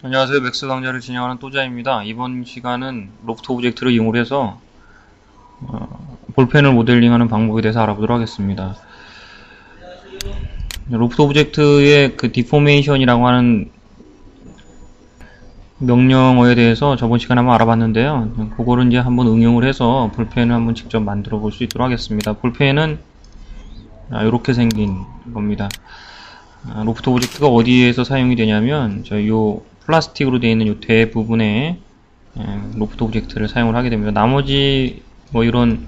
안녕하세요. 맥스 강좌를 진행하는 또자입니다. 이번 시간은 로프트 오브젝트를 이용해서 볼펜을 모델링하는 방법에 대해서 알아보도록 하겠습니다. 로프트 오브젝트의 그 디포메이션이라고 하는 명령어에 대해서 저번 시간에 한번 알아봤는데요. 그거를 이제 한번 응용을 해서 볼펜을 한번 직접 만들어 볼 수 있도록 하겠습니다. 볼펜은 이렇게 생긴 겁니다. 로프트 오브젝트가 어디에서 사용이 되냐면 요 플라스틱으로 되어 있는 이 대부분에 로프트 오브젝트를 사용을 하게 됩니다. 나머지 뭐 이런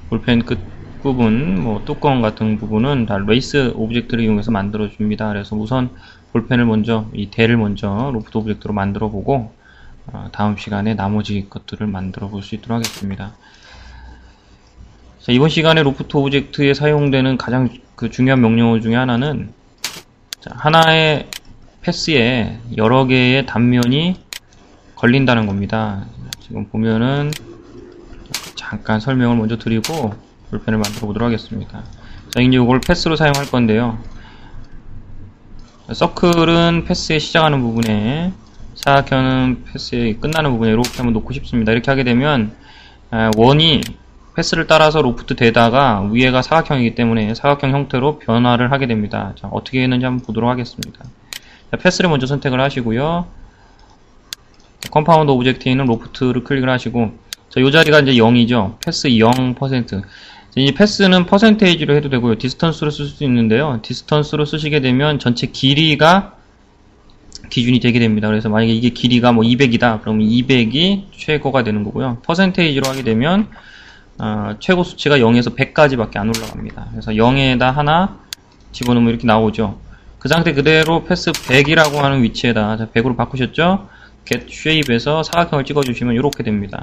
볼펜 끝 부분, 뭐 뚜껑 같은 부분은 다 레이스 오브젝트를 이용해서 만들어 줍니다. 그래서 우선 볼펜을 먼저, 이 대를 먼저 로프트 오브젝트로 만들어 보고 다음 시간에 나머지 것들을 만들어 볼 수 있도록 하겠습니다. 자, 이번 시간에 로프트 오브젝트에 사용되는 가장 중요한 명령어 중에 하나는 하나의 패스에 여러 개의 단면이 걸린다는 겁니다. 지금 보면은 잠깐 설명을 먼저 드리고 볼펜을 만들어 보도록 하겠습니다. 자, 이제 이걸 패스로 사용할 건데요. 서클은 패스에 시작하는 부분에, 사각형은 패스에 끝나는 부분에 이렇게 한번 놓고 싶습니다. 이렇게 하게 되면 원이 패스를 따라서 로프트 되다가 위에가 사각형이기 때문에 사각형 형태로 변화를 하게 됩니다. 자, 어떻게 했는지 한번 보도록 하겠습니다. 자, 패스를 먼저 선택을 하시고요. 컴파운드 오브젝트에 있는 로프트를 클릭을 하시고, 자, 이 자리가 이제 0이죠. 패스 0%. 이 패스는 퍼센테이지로 해도 되고요. 디스턴스로 쓸 수 있는데요. 디스턴스로 쓰시게 되면 전체 길이가 기준이 되게 됩니다. 그래서 만약에 이게 길이가 뭐 200이다. 그러면 200이 최고가 되는 거고요. 퍼센테이지로 하게 되면 최고 수치가 0에서 100까지 밖에 안 올라갑니다. 그래서 0에다 하나 집어넣으면 이렇게 나오죠. 그 상태 그대로 패스 100이라고 하는 위치에다 100으로 바꾸셨죠? Get Shape에서 사각형을 찍어주시면 이렇게 됩니다.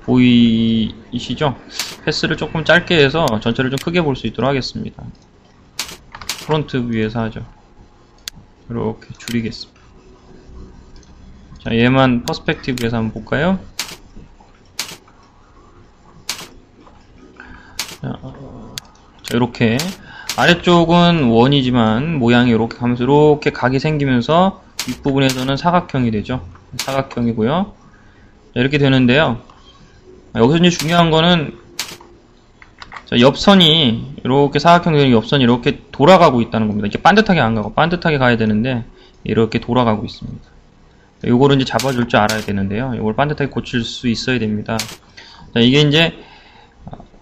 보이시죠? 패스를 조금 짧게 해서 전체를 좀 크게 볼 수 있도록 하겠습니다. 프론트 뷰에서 하죠. 이렇게 줄이겠습니다. 자, 얘만 퍼스펙티브에서 한번 볼까요? 자, 이렇게 아래쪽은 원이지만 모양이 이렇게 가면서 이렇게 각이 생기면서 윗부분에서는 사각형이 되죠. 사각형이고요. 자, 이렇게 되는데요. 여기서 이제 중요한 거는 옆선이 이렇게 사각형이 되는 옆선이 이렇게 돌아가고 있다는 겁니다. 이게 반듯하게 안 가고 반듯하게 가야 되는데 이렇게 돌아가고 있습니다. 요거를 이제 잡아줄 줄 알아야 되는데요. 이걸 반듯하게 고칠 수 있어야 됩니다. 자, 이게 이제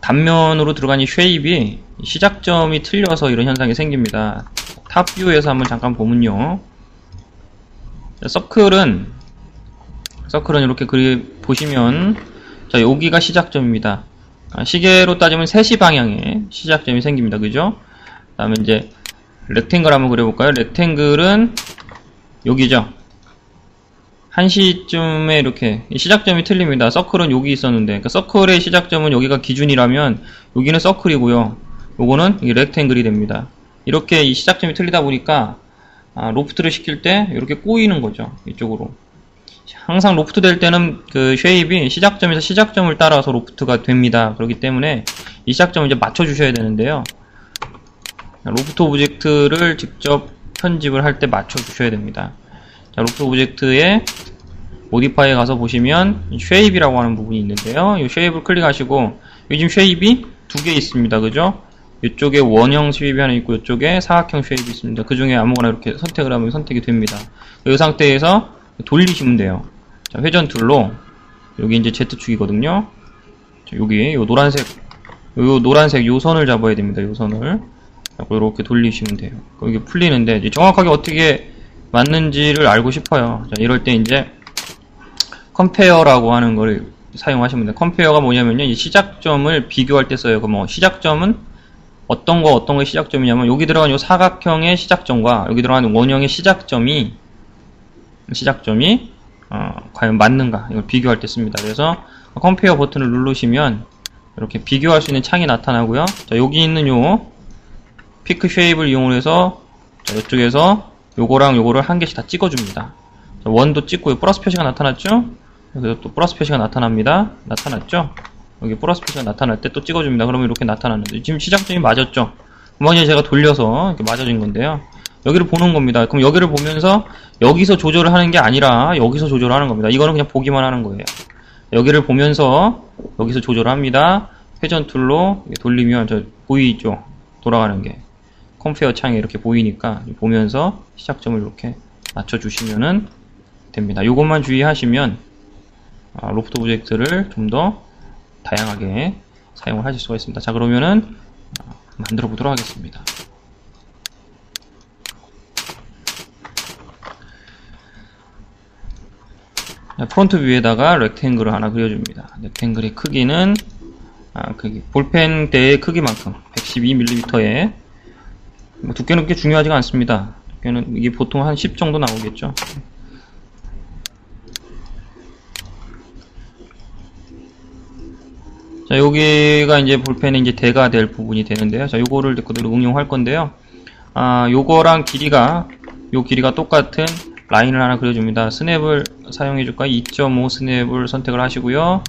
단면으로 들어간 이 쉐입이 시작점이 틀려서 이런 현상이 생깁니다. 탑 뷰에서 한번 잠깐 보면요. 자, 서클은 이렇게 보시면, 자, 여기가 시작점입니다. 시계로 따지면 3시 방향에 시작점이 생깁니다. 그죠? 그 다음에 이제 렉탱글 한번 그려볼까요? 렉탱글은 여기죠. 1시쯤에 이렇게 시작점이 틀립니다. 서클은 여기 있었는데, 그러니까 서클의 시작점은 여기가 기준이라면 여기는 서클이고요. 요거는 렉탱글이 됩니다. 이렇게 이 시작점이 틀리다 보니까 로프트를 시킬 때 이렇게 꼬이는 거죠. 이쪽으로. 항상 로프트 될 때는 그 쉐입이 시작점에서 시작점을 따라서 로프트가 됩니다. 그렇기 때문에 이 시작점을 이제 맞춰 주셔야 되는데요. 로프트 오브젝트를 직접 편집을 할 때 맞춰 주셔야 됩니다. 자, 로프트 오브젝트의 모디파이에 가서 보시면 쉐입이라고 하는 부분이 있는데요. 이 쉐입을 클릭하시고, 여기 지금 쉐입이 2개 있습니다. 그죠? 이쪽에 원형 쉐입이 하나 있고 이쪽에 사각형 쉐입이 있습니다. 그 중에 아무거나 이렇게 선택을 하면 선택이 됩니다. 이 상태에서 돌리시면 돼요. 자, 회전 툴로 여기 이제 Z축이거든요. 자, 여기 요 노란색 요 선을 잡아야 됩니다. 요 선을 잡고 이렇게 돌리시면 돼요. 이게 풀리는데 이제 정확하게 어떻게 맞는지를 알고 싶어요. 자, 이럴 때 이제 컴페어라고 하는 걸 사용하시면 돼요. 컴페어가 뭐냐면요, 이 시작점을 비교할 때 써요. 뭐 시작점은 어떤 거의 시작점이냐면 여기 들어간 요 사각형의 시작점과 여기 들어간 원형의 시작점이 과연 맞는가, 이걸 비교할 때 씁니다. 그래서 컴페어 버튼을 누르시면 이렇게 비교할 수 있는 창이 나타나고요. 자, 여기 있는 요 피크 쉐입을 이용해서 이쪽에서 요거랑 요거를 한 개씩 다 찍어줍니다. 자, 원도 찍고요. 플러스 표시가 나타났죠? 그래서 또 플러스 표시가 나타납니다. 나타났죠? 여기 플러스 표시가 나타날 때 또 찍어줍니다. 그러면 이렇게 나타나는데 지금 시작점이 맞았죠? 만약에 제가 돌려서 이렇게 맞아진 건데요. 여기를 보는 겁니다. 그럼 여기를 보면서 여기서 조절을 하는 게 아니라 여기서 조절을 하는 겁니다. 이거는 그냥 보기만 하는 거예요. 여기를 보면서 여기서 조절을 합니다. 회전 툴로 돌리면 저 보이죠? 돌아가는 게. 컴페어 창에 이렇게 보이니까 보면서 시작점을 이렇게 맞춰주시면 됩니다. 이것만 주의하시면 로프트 오브젝트를 좀 더 다양하게 사용을 하실 수가 있습니다. 자, 그러면은 만들어 보도록 하겠습니다. 프론트 뷰에다가 렉탱글을 하나 그려줍니다. 렉탱글의 크기는 볼펜대의 크기만큼 112mm에 두께는 그렇게 중요하지가 않습니다. 두께는 이게 보통 한 10 정도 나오겠죠. 자, 여기가 이제 볼펜의 이제 대가 될 부분이 되는데요. 자, 요거를 그대로 응용할 건데요. 요거랑 요 길이가 똑같은 라인을 하나 그려줍니다. 스냅을 사용해줄까요? 2.5 스냅을 선택을 하시고요.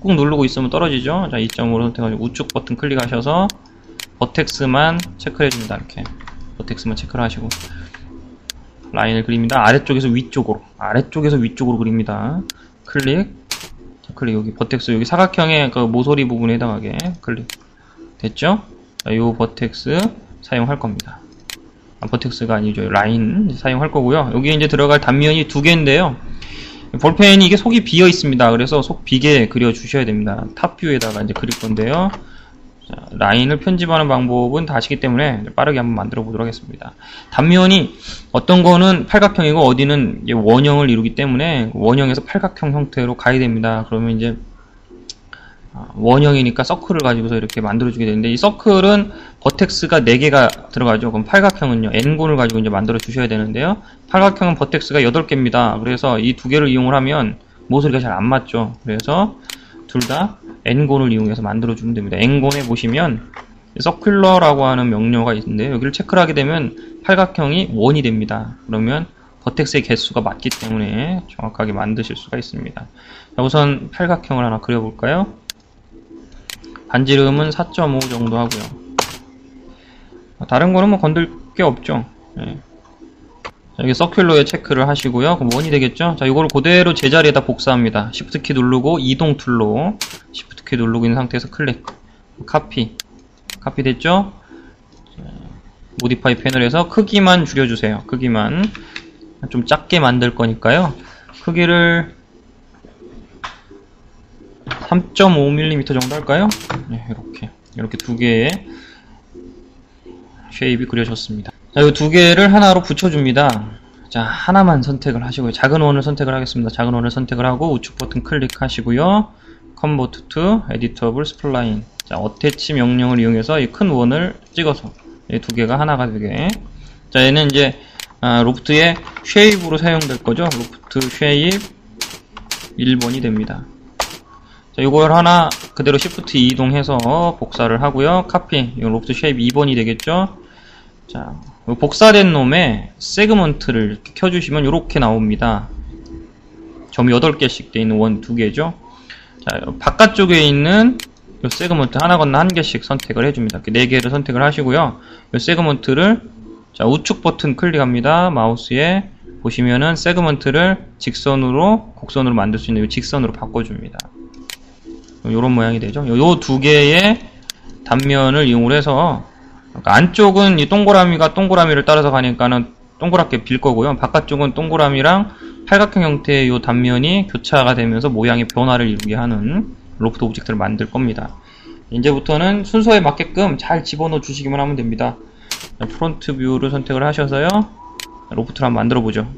꾹 누르고 있으면 떨어지죠. 자, 2.5로 선택하시고 우측 버튼 클릭하셔서 버텍스만 체크를 해줍니다. 이렇게 버텍스만 체크를 하시고 라인을 그립니다. 아래쪽에서 위쪽으로 그립니다. 클릭, 클릭. 여기 버텍스, 여기 사각형의 그 모서리 부분에 해당하게 클릭. 됐죠? 자, 요 버텍스 사용할 겁니다. 버텍스가 아니죠. 라인 사용할 거고요. 여기에 이제 들어갈 단면이 두 개인데요. 볼펜이 이게 속이 비어 있습니다. 그래서 속 비게 그려 주셔야 됩니다. 탑뷰에다가 이제 그릴 건데요. 자, 라인을 편집하는 방법은 다 아시기 때문에 빠르게 한번 만들어 보도록 하겠습니다. 단면이 어떤 거는 팔각형이고 어디는 이제 원형을 이루기 때문에 원형에서 팔각형 형태로 가야 됩니다. 그러면 이제 원형이니까 서클을 가지고서 이렇게 만들어주게 되는데, 이 서클은 버텍스가 4개가 들어가죠. 그럼 팔각형은요, N곤을 가지고 이제 만들어 주셔야 되는데요. 팔각형은 버텍스가 8개입니다. 그래서 이 두 개를 이용을 하면 모서리가 잘 안 맞죠. 그래서 둘 다 N곤을 이용해서 만들어 주면 됩니다. N곤에 보시면 서큘러라고 하는 명령어가 있는데요. 여기를 체크를 하게 되면 팔각형이 원이 됩니다. 그러면 버텍스의 개수가 맞기 때문에 정확하게 만드실 수가 있습니다. 자, 우선 팔각형을 하나 그려볼까요? 반지름은 4.5 정도 하고요. 다른 거는 뭐 건들 게 없죠. 네. 자, 여기 서큘러에 체크를 하시고요. 그럼 원이 되겠죠? 자, 이거를 그대로 제자리에다 복사합니다. Shift 키 누르고 이동 툴로 Shift 키 누르고 있는 상태에서 클릭. 카피 됐죠? 모디파이 패널에서 크기만 줄여주세요. 크기만 좀 작게 만들 거니까요. 크기를 3.5mm 정도 할까요? 네, 이렇게 두 개의 쉐입이 그려졌습니다. 자, 이 두 개를 하나로 붙여줍니다. 자, 하나만 선택을 하시고요. 작은 원을 선택을 하겠습니다. 작은 원을 선택을 하고 우측 버튼 클릭하시고요. Convert to Editable Spline. 자, 어태치 명령을 이용해서 이 큰 원을 찍어서 이 두 개가 하나가 되게. 자, 얘는 이제 로프트의 쉐입으로 사용될 거죠. 로프트 쉐입 1번이 됩니다. 자, 이걸 하나 그대로 Shift 이동해서 복사를 하고요. 카피, 이건 로프트 쉐입 2번이 되겠죠. 자, 복사된 놈에 세그먼트를 이렇게 켜주시면 이렇게 나옵니다. 점이 8개씩 되어 있는 원 2개죠. 자, 바깥쪽에 있는 이 세그먼트 하나 건너 한 개씩 선택을 해줍니다. 4개를 선택을 하시고요. 이 세그먼트를 자, 우측 버튼 클릭합니다. 마우스에 보시면은 세그먼트를 직선으로 곡선으로 만들 수 있는 이 직선으로 바꿔줍니다. 요런 모양이 되죠. 요 두 개의 단면을 이용을 해서 안쪽은 이 동그라미가 동그라미를 따라서 가니까는 동그랗게 빌 거고요. 바깥쪽은 동그라미랑 팔각형 형태의 요 단면이 교차가 되면서 모양의 변화를 이루게 하는 로프트 오브젝트를 만들 겁니다. 이제부터는 순서에 맞게끔 잘 집어넣어 주시기만 하면 됩니다. 프론트 뷰를 선택을 하셔서요. 로프트를 한번 만들어 보죠.